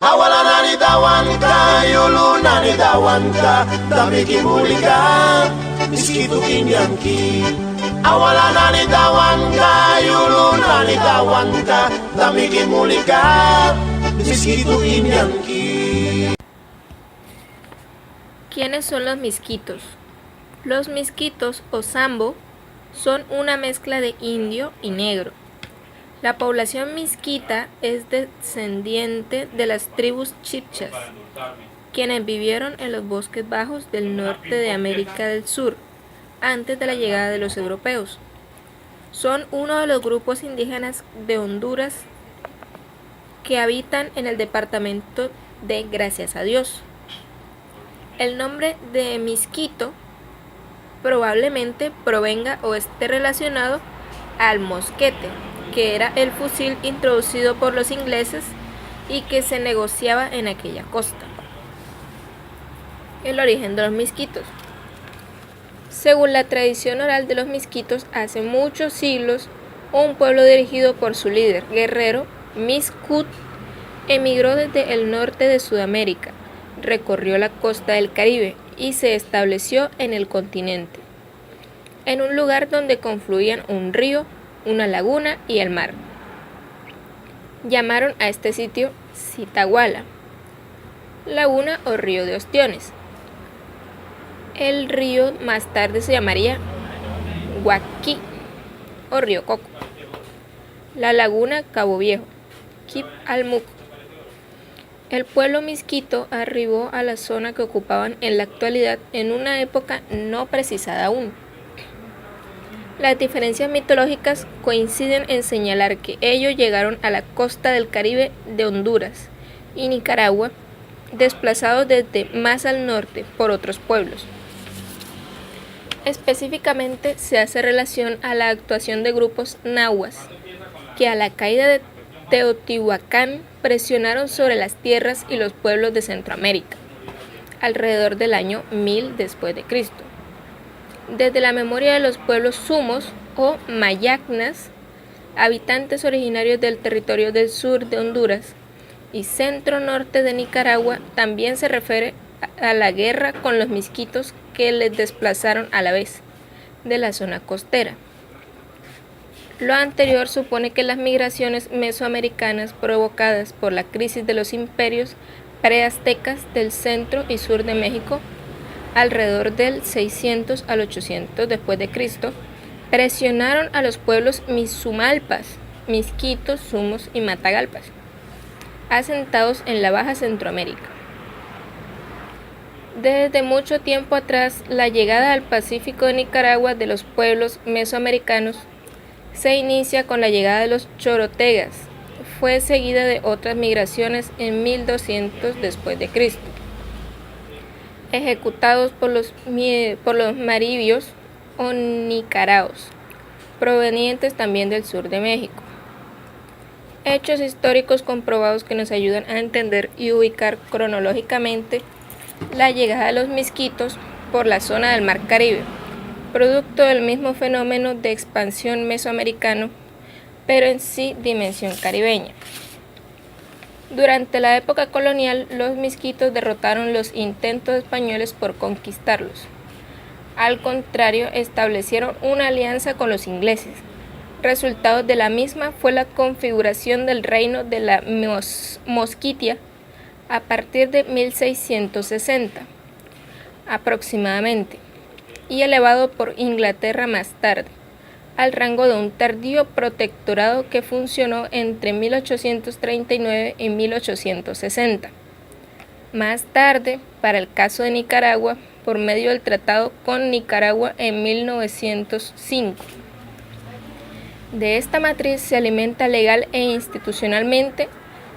Awalana dawanka, yuluna dawanka, damiki mulika, miskitu kinyanki. Awalana dawanka, yuluna dawanka, damiki mulika, miskitu kinyanki. ¿Quiénes son los misquitos? Los misquitos o sambo son una mezcla de indio y negro. La población misquita es descendiente de las tribus chibchas, quienes vivieron en los bosques bajos del norte de América del Sur, antes de la llegada de los europeos. Son uno de los grupos indígenas de Honduras que habitan en el departamento de Gracias a Dios. El nombre de misquito probablemente provenga o esté relacionado al mosquete, que era el fusil introducido por los ingleses y que se negociaba en aquella costa. El origen de los misquitos. Según la tradición oral de los misquitos, hace muchos siglos, un pueblo dirigido por su líder, guerrero Miscut, emigró desde el norte de Sudamérica, recorrió la costa del Caribe y se estableció en el continente, en un lugar donde confluían un río, una laguna y el mar. Llamaron a este sitio Zitaguala, laguna o río de ostiones. El río más tarde se llamaría Guaquí o río Coco. La laguna Cabo Viejo, Kip Almuc. El pueblo misquito arribó a la zona que ocupaban en la actualidad en una época no precisada aún. Las diferencias mitológicas coinciden en señalar que ellos llegaron a la costa del Caribe de Honduras y Nicaragua, desplazados desde más al norte por otros pueblos. Específicamente se hace relación a la actuación de grupos nahuas, que a la caída de Teotihuacán presionaron sobre las tierras y los pueblos de Centroamérica, alrededor del año 1000 después de Cristo. Desde la memoria de los pueblos sumos o mayacnas, habitantes originarios del territorio del sur de Honduras y centro-norte de Nicaragua, también se refiere a la guerra con los misquitos que les desplazaron a la vez de la zona costera. Lo anterior supone que las migraciones mesoamericanas provocadas por la crisis de los imperios preaztecas del centro y sur de México alrededor del 600 al 800 después de Cristo, presionaron a los pueblos misumalpas, misquitos, sumos y matagalpas, asentados en la Baja Centroamérica. Desde mucho tiempo atrás, la llegada al Pacífico de Nicaragua de los pueblos mesoamericanos se inicia con la llegada de los chorotegas. Fue seguida de otras migraciones en 1200 después de Cristo, ejecutados por los maribios o nicaraos, provenientes también del sur de México. Hechos históricos comprobados que nos ayudan a entender y ubicar cronológicamente la llegada de los misquitos por la zona del Mar Caribe, producto del mismo fenómeno de expansión mesoamericano, pero en sí dimensión caribeña. Durante la época colonial, los misquitos derrotaron los intentos españoles por conquistarlos. Al contrario, establecieron una alianza con los ingleses. Resultado de la misma fue la configuración del reino de la Mosquitia a partir de 1660, aproximadamente, y elevado por Inglaterra más tarde, al rango de un tardío protectorado que funcionó entre 1839 y 1860. Más tarde, para el caso de Nicaragua, por medio del Tratado con Nicaragua en 1905. De esta matriz se alimenta legal e institucionalmente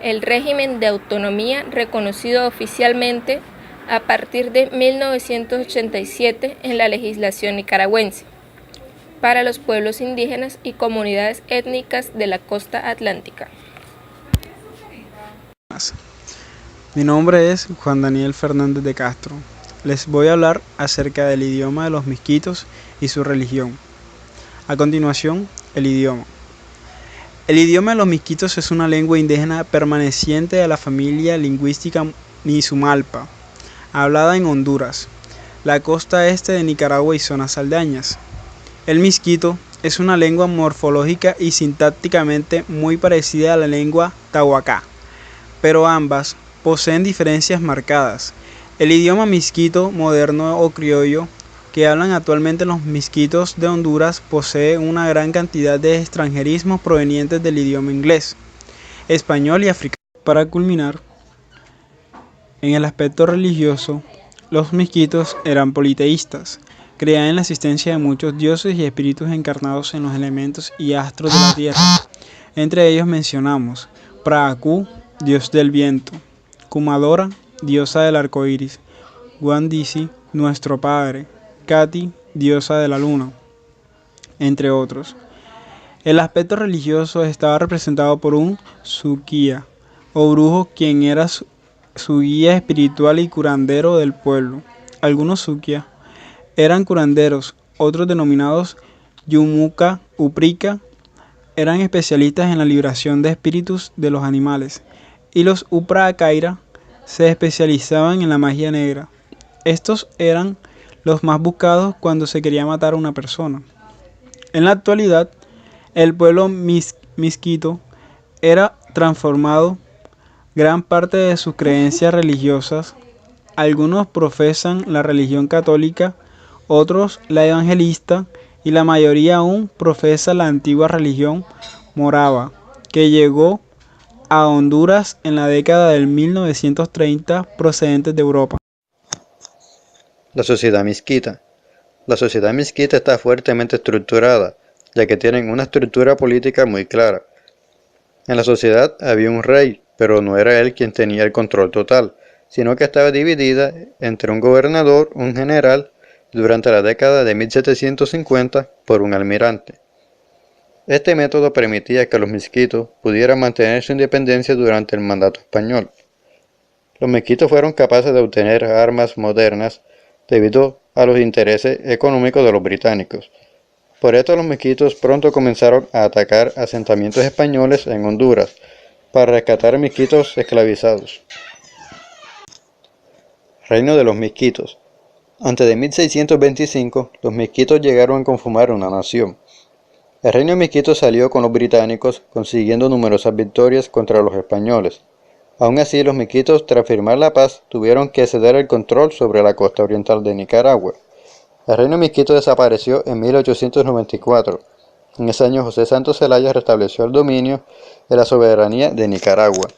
el régimen de autonomía reconocido oficialmente a partir de 1987 en la legislación nicaragüense para los pueblos indígenas y comunidades étnicas de la costa atlántica. Mi nombre es Juan Daniel Fernández de Castro. Les voy a hablar acerca del idioma de los misquitos y su religión. A continuación, el idioma. El idioma de los misquitos es una lengua indígena permaneciente de la familia lingüística Nisumalpa, hablada en Honduras, la costa este de Nicaragua y zonas aledañas. El misquito es una lengua morfológica y sintácticamente muy parecida a la lengua tahuacá, pero ambas poseen diferencias marcadas. El idioma misquito moderno o criollo que hablan actualmente los misquitos de Honduras posee una gran cantidad de extranjerismos provenientes del idioma inglés, español y africano. Para culminar, en el aspecto religioso, los misquitos eran politeístas, creían en la existencia de muchos dioses y espíritus encarnados en los elementos y astros de la tierra. Entre ellos mencionamos Praakú, dios del viento; Kumadora, diosa del arco iris; Guandisi, nuestro padre; Kati, diosa de la luna, entre otros. El aspecto religioso estaba representado por un Suquía, o brujo, quien era su guía espiritual y curandero del pueblo. Algunos Suquía eran curanderos, otros denominados Yumuca Uprika eran especialistas en la liberación de espíritus de los animales, y los Uprakaira se especializaban en la magia negra. Estos eran los más buscados cuando se quería matar a una persona. En la actualidad, el pueblo misquito era transformado gran parte de sus creencias religiosas. Algunos profesan la religión católica, otros la evangelista y la mayoría aún profesa la antigua religión morava, que llegó a Honduras en la década del 1930 procedentes de Europa. La sociedad misquita. La sociedad misquita está fuertemente estructurada, ya que tienen una estructura política muy clara. En la sociedad había un rey, pero no era él quien tenía el control total, sino que estaba dividida entre un gobernador, un general, y durante la década de 1750 por un almirante. Este método permitía que los misquitos pudieran mantener su independencia durante el mandato español. Los misquitos fueron capaces de obtener armas modernas debido a los intereses económicos de los británicos. Por esto los misquitos pronto comenzaron a atacar asentamientos españoles en Honduras para rescatar misquitos esclavizados. Reino de los misquitos. Antes de 1625, los misquitos llegaron a conformar una nación. El reino misquito salió con los británicos, consiguiendo numerosas victorias contra los españoles. Aún así, los misquitos, tras firmar la paz, tuvieron que ceder el control sobre la costa oriental de Nicaragua. El reino misquito desapareció en 1894. En ese año, José Santos Zelaya restableció el dominio de la soberanía de Nicaragua.